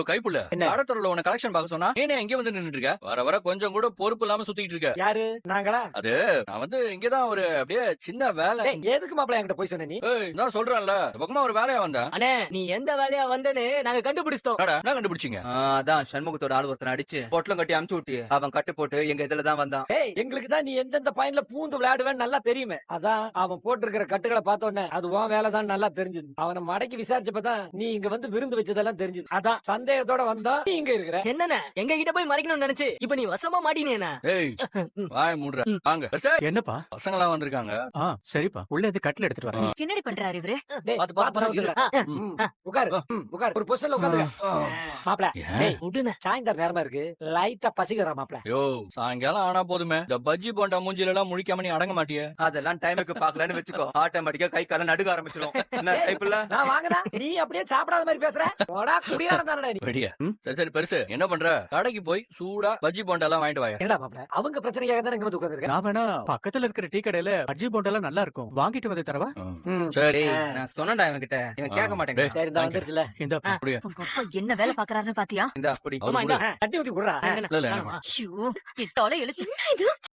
கைப்புள்ள என்ன? கடத்தொடர்ல உன கலெக்ஷன் பார்க்க சொன்னா நீனே எங்க வந்து நின்னுட்டு இருக்க? வர வர கொஞ்சம் கூட பொறுப்பு இல்லாம சுத்திட்டு இருக்க. யாரு நாங்களா? அது நான் வந்து இங்கதான் ஒரு அப்படியே சின்ன வேலை. டேய், எதுக்கு மாப்பிள என்கிட்ட போய் சொன்ன நீ? நான் சொல்றேன்ல, இந்த பக்கமா ஒரு வேலையா வந்தேன். அண்ணே நீ எந்த வேலையா வந்தேன்னு நாங்க கண்டுபிடிச்சிட்டோம். என்னடா, என்ன கண்டுபிடிச்சீங்க? அதான் சண்முகத்தோட ஆள் ஒருத்தனை அடிச்சு பொட்டலம் கட்டி அமுச்சு விட்டு அவன் கட்டு போட்டு எங்க இதுல தான் வந்தான். டேய், எங்களுக்கு தான் நீ எந்தெந்த பாயிண்ட்ல பூந்து விளையாடுவேன்னு நல்லா தெரியுமே. அதான் அவன் போட்டிருக்கிற கட்டுகளை பார்த்த உடனே அது உன் வேலைதான் நல்லா தெரிஞ்சது. அவனை மடக்கி விசாரிச்சப்பதான் நீ இங்க வந்து விருந்து வச்சதெல்லாம் தெரிஞ்சது. அதான் சந்தேகத்தோட வந்தா நீ இங்க இருக்கிற. என்னண்ணே எங்க கிட்ட போய் மறைக்கணும்னு நினைச்சு இப்ப நீ வசமா மாட்டினேனா? ஏய், வாய் மூடுற. வாங்க. பெருசே, என்னப்பா? பசங்க எல்லாம் வந்திருக்காங்க. சரிப்பா, உள்ள இருந்து கட்டில எடுத்துட்டு வரேன். என்னடி பண்றாரு இவரு? டேய், பாத்து, பாத்து பாத்து, வந்துடுறா. உட்காரு. உட்காரு. ஒரு பொசிஷன்ல உட்காருங்க. மாப்பிள, ஏன்? டேய், விடுண்ணே. சாயந்தரம் நேரமா இருக்கு. லைட்டா பசிக்கிறா மாப்பிள. யோ, சாயங்காலம் ஆனா போதுமே, இந்த பஜ்ஜி போண்டா மூஞ்சில எல்லாம் முழிக்காம நீ அடங்க மாட்டியே. அதெல்லாம் டைமுக்கு பாக்கலன்னு வச்சுக்கோ, ஆட்டோமேட்டிக்கா கை கால நடுக ஆரம்பிச்சிடும். என்ன டைப்புல? நான் வாங்கினா நீ அப்படியே சாப்பிடாத மாதிரி பேசுற. போடா, குடியாரம் தானடா நீ. வெடியா? சரி சரி பெருசு, என்ன பண்ற? கடைக்கு போய் சூடா பஜ்ஜி போண்டா எல்லாம் வாங்கிட்டு வாங்க. என்னடா மாப்பிள, அவங்க பிரச்சனைக்காக தான் இங்க வந்து உட்கார்ந்திருக்க. நான் வேணா பக்கத்துல இருக்கிற டீ கடையில பஜ்ஜி போண்டெல்லாம் நல்லா இருக்கும், வாங்கிட்டு வந்து தரவா? சரி, டேய், நான் சொன்னேன்டா இவன் கிட்ட, இவன் கேட்க மாட்டேங்க. சரி, இந்த வந்துருச்சுல. இந்த அப்படியே. உங்க அப்பா என்ன வேலை பாக்குறாருன்னு பாத்தியா? இந்த அப்படி அவரு ஆமா, கூட. இந்தா. தட்டி ஊத்தி குடுறா. இல்ல, இல்ல, ஐயோ, என் தலை எழுத்து இது.